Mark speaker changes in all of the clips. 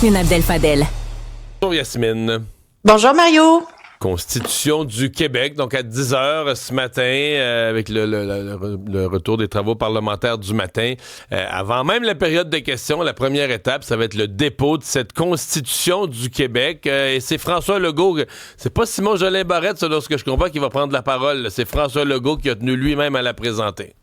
Speaker 1: Yasmine Abdel-Fadel.
Speaker 2: Bonjour Yasmine.
Speaker 3: Bonjour Mario.
Speaker 2: Constitution du Québec, donc à 10h ce matin, avec le retour des travaux parlementaires du matin. Avant même la période de questions, la première étape, ça va être le dépôt de cette Constitution du Québec. Et c'est François Legault, c'est pas Simon Jolin Barrette, selon ce que je comprends, qui va prendre la parole. C'est François Legault qui a tenu lui-même à la présenter.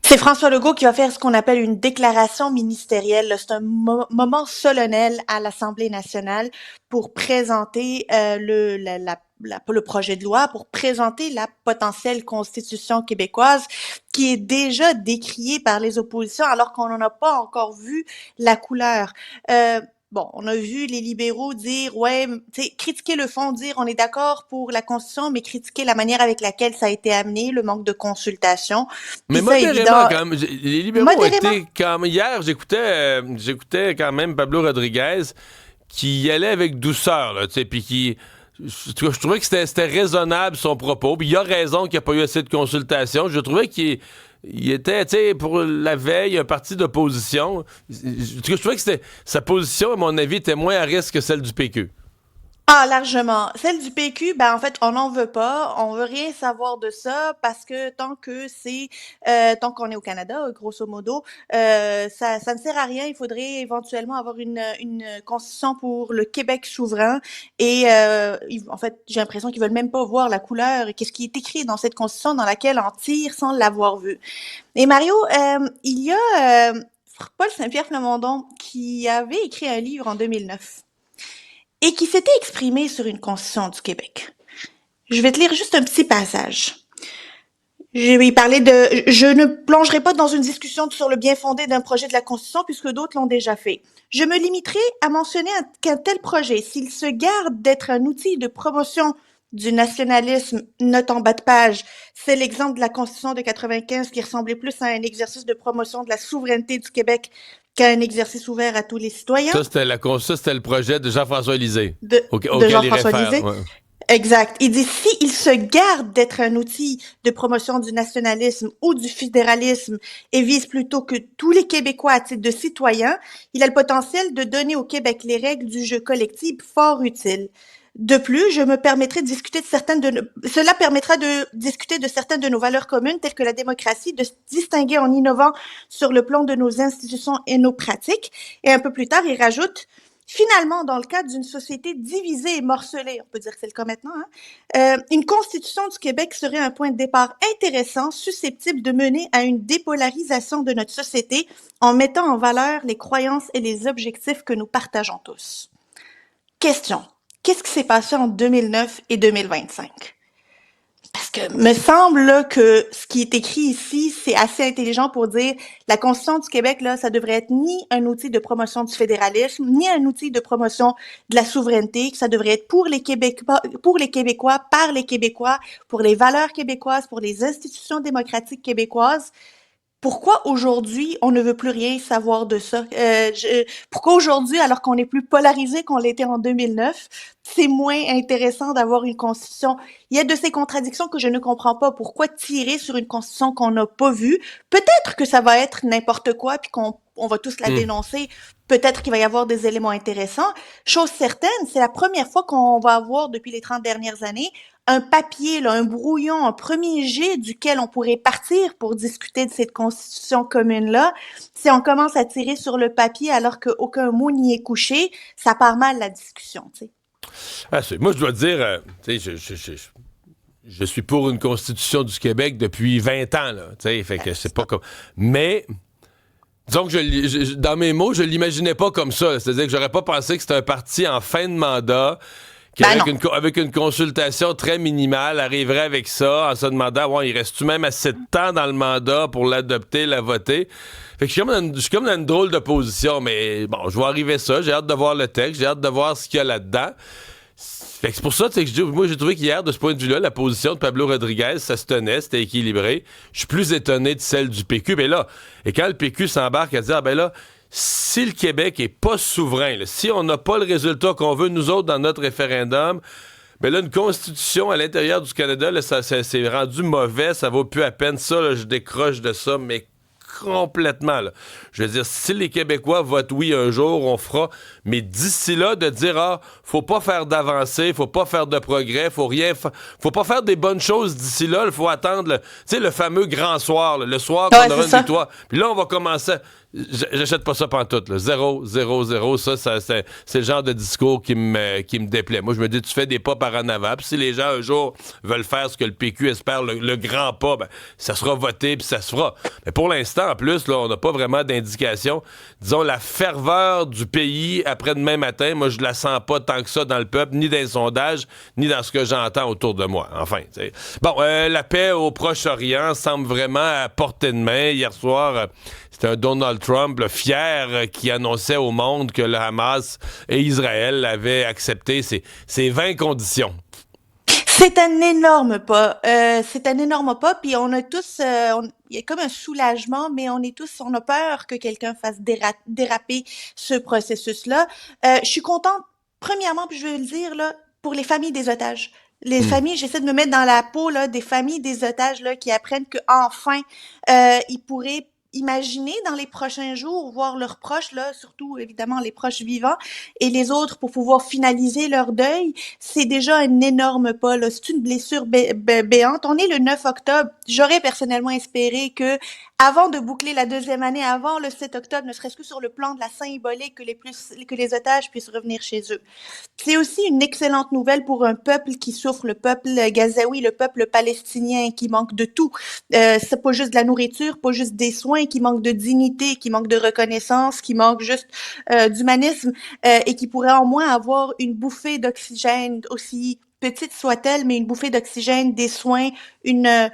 Speaker 3: C'est François Legault qui va faire ce qu'on appelle une déclaration ministérielle. C'est un moment solennel à l'Assemblée nationale pour présenter le projet de loi, pour présenter la potentielle constitution québécoise qui est déjà décriée par les oppositions alors qu'on n'en a pas encore vu la couleur. On a vu les libéraux dire, critiquer le fond, dire on est d'accord pour la Constitution, mais critiquer la manière avec laquelle ça a été amené, le manque de consultation.
Speaker 2: Mais modérément, quand même. Les libéraux ont été, quand même, hier, j'écoutais quand même Pablo Rodriguez qui y allait avec douceur, là, tu sais, puis qui... Je trouvais que c'était raisonnable son propos, puis il a raison qu'il n'y a pas eu assez de consultation. Je trouvais qu'il était, tu sais, pour la veille, un parti d'opposition. Je trouvais que sa position, à mon avis, était moins à risque que celle du PQ.
Speaker 3: Ah, largement. Celle du PQ, en fait, on n'en veut pas. On veut rien savoir de ça parce que tant qu'on est au Canada, grosso modo, ça ne sert à rien. Il faudrait éventuellement avoir une constitution pour le Québec souverain. Et en fait, j'ai l'impression qu'ils veulent même pas voir la couleur et qu'est-ce qui est écrit dans cette constitution dans laquelle on tire sans l'avoir vu. Et Mario, il y a Paul Saint-Pierre Plamondon qui avait écrit un livre en 2009. Et qui s'était exprimé sur une constitution du Québec. Je vais te lire juste un petit passage. Je vais parler de... Je ne plongerai pas dans une discussion sur le bien fondé d'un projet de la Constitution puisque d'autres l'ont déjà fait. Je me limiterai à mentionner qu'un tel projet, s'il se garde d'être un outil de promotion du nationalisme, note en bas de page, c'est l'exemple de la Constitution de 95 qui ressemblait plus à un exercice de promotion de la souveraineté du Québec qu'à un exercice ouvert à tous les citoyens.
Speaker 2: Ça, c'était le projet de Jean-François Lisée.
Speaker 3: De Jean-François Lisée. Ouais. Exact. Il dit, s'il se garde d'être un outil de promotion du nationalisme ou du fédéralisme et vise plutôt que tous les Québécois à titre de citoyens, il a le potentiel de donner au Québec les règles du jeu collectif fort utiles. De plus, cela permettra de discuter de certaines de nos valeurs communes, telles que la démocratie, de se distinguer en innovant sur le plan de nos institutions et nos pratiques. Et un peu plus tard, il rajoute, finalement, dans le cadre d'une société divisée et morcelée, on peut dire que c'est le cas maintenant, une constitution du Québec serait un point de départ intéressant, susceptible de mener à une dépolarisation de notre société en mettant en valeur les croyances et les objectifs que nous partageons tous. Question. Qu'est-ce qui s'est passé en 2009 et 2025? Parce que me semble là, que ce qui est écrit ici, c'est assez intelligent pour dire la Constitution du Québec, là, ça devrait être ni un outil de promotion du fédéralisme, ni un outil de promotion de la souveraineté, que ça devrait être pour les Québécois, par les Québécois, pour les valeurs québécoises, pour les institutions démocratiques québécoises. Pourquoi aujourd'hui, on ne veut plus rien savoir de ça? Pourquoi aujourd'hui, alors qu'on est plus polarisé qu'on l'était en 2009, c'est moins intéressant d'avoir une constitution? Il y a de ces contradictions que je ne comprends pas. Pourquoi tirer sur une constitution qu'on n'a pas vue? Peut-être que ça va être n'importe quoi puis qu'on va tous la dénoncer. Peut-être qu'il va y avoir des éléments intéressants. Chose certaine, c'est la première fois qu'on va avoir, depuis les 30 dernières années, un papier, là, un brouillon, un premier jet duquel on pourrait partir pour discuter de cette constitution commune-là. Si on commence à tirer sur le papier alors qu'aucun mot n'y est couché, ça part mal la discussion, tu sais.
Speaker 2: Ah, moi, je dois te dire, tu sais, je suis pour une constitution du Québec depuis 20 ans, là, tu sais, fait que c'est pas comme... Mais... Disons que dans mes mots, je l'imaginais pas comme ça. C'est-à-dire que j'aurais pas pensé que c'était un parti en fin de mandat qui, avec une consultation très minimale, arriverait avec ça en se demandant, il reste-tu même assez de temps dans le mandat pour l'adopter, la voter? Fait que je suis comme dans une drôle de position, mais bon, je vais arriver ça. J'ai hâte de voir le texte, j'ai hâte de voir ce qu'il y a là-dedans. Fait que c'est pour ça que moi j'ai trouvé qu'hier, de ce point de vue-là, la position de Pablo Rodriguez, ça se tenait, c'était équilibré. Je suis plus étonné de celle du PQ. Mais là, et quand le PQ s'embarque à dire, si le Québec est pas souverain, là, si on n'a pas le résultat qu'on veut, nous autres, dans notre référendum, là, une constitution à l'intérieur du Canada, là, ça c'est rendu mauvais, ça vaut plus à peine ça, là, je décroche de ça, mais complètement, là. Je veux dire, si les Québécois votent oui un jour, on fera. Mais d'ici là, de dire, faut pas faire d'avancée, faut pas faire de progrès, faut pas faire des bonnes choses d'ici là, il faut attendre, le fameux grand soir, là, le soir qu'on aura une victoire. Puis là, on va commencer. J'achète pas ça pantoute, là. 0, 0, 0. Ça, c'est le genre de discours qui me déplaît. Moi, je me dis, tu fais des pas par en avant. Puis si les gens, un jour, veulent faire ce que le PQ espère, le grand pas, ben, ça sera voté, puis ça se fera. Mais pour l'instant, en plus, là, on n'a pas vraiment d'indication. Disons, la ferveur du pays après demain matin, moi, je la sens pas tant que ça dans le peuple, ni dans les sondages, ni dans ce que j'entends autour de moi. Enfin, t'sais. Bon, la paix au Proche-Orient semble vraiment à portée de main. Hier soir, c'était un Donald Trump fier qui annonçait au monde que le Hamas et Israël avaient accepté ces 20 conditions.
Speaker 3: C'est un énorme pas. Puis on a tous, il y a comme un soulagement, mais on a peur que quelqu'un fasse déraper ce processus-là. Je suis contente, premièrement, puis je veux le dire, là, pour les familles des otages. Les familles, j'essaie de me mettre dans la peau, là, des familles des otages, là, qui apprennent que enfin, ils pourraient imaginer dans les prochains jours voir leurs proches, là, surtout évidemment les proches vivants et les autres pour pouvoir finaliser leur deuil. C'est déjà un énorme pas, là. C'est une blessure béante. On est le 9 octobre. J'aurais personnellement espéré que, avant de boucler la deuxième année, avant le 7 octobre, ne serait-ce que sur le plan de la symbolique, que les otages puissent revenir chez eux. C'est aussi une excellente nouvelle pour un peuple qui souffre, le peuple gazaoui, le peuple palestinien qui manque de tout. C'est pas juste de la nourriture, pas juste des soins, qui manque de dignité, qui manque de reconnaissance, qui manque juste d'humanisme et qui pourrait au moins avoir une bouffée d'oxygène, aussi petite soit-elle, mais une bouffée d'oxygène, des soins, une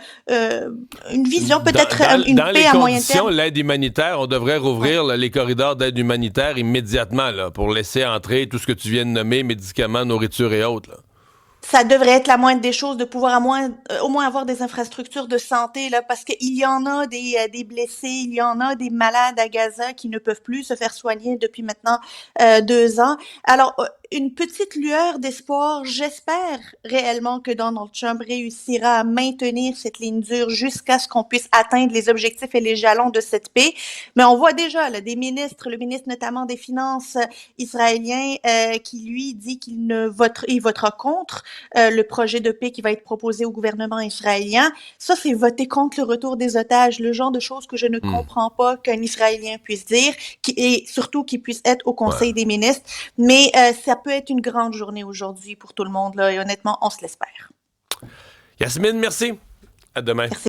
Speaker 3: vision, peut-être une paix à moyen terme.
Speaker 2: Dans l'aide humanitaire, on devrait rouvrir les corridors d'aide humanitaire immédiatement là, pour laisser entrer tout ce que tu viens de nommer, médicaments, nourriture et autres. Là.
Speaker 3: Ça devrait être la moindre des choses de pouvoir au moins avoir des infrastructures de santé là, parce qu'il y en a des blessés, il y en a des malades à Gaza qui ne peuvent plus se faire soigner depuis maintenant 2 ans. Alors une petite lueur d'espoir. J'espère réellement que Donald Trump réussira à maintenir cette ligne dure jusqu'à ce qu'on puisse atteindre les objectifs et les jalons de cette paix. Mais on voit déjà là, des ministres, le ministre notamment des Finances israélien, qui lui dit qu'il il votera contre le projet de paix qui va être proposé au gouvernement israélien. Ça, c'est voter contre le retour des otages, le genre de choses que je ne comprends pas qu'un Israélien puisse dire, et surtout qu'il puisse être au Conseil des ministres. Mais ça peut être une grande journée aujourd'hui pour tout le monde, là, et honnêtement, on se l'espère.
Speaker 2: Yasmine, merci. À demain.
Speaker 3: Merci.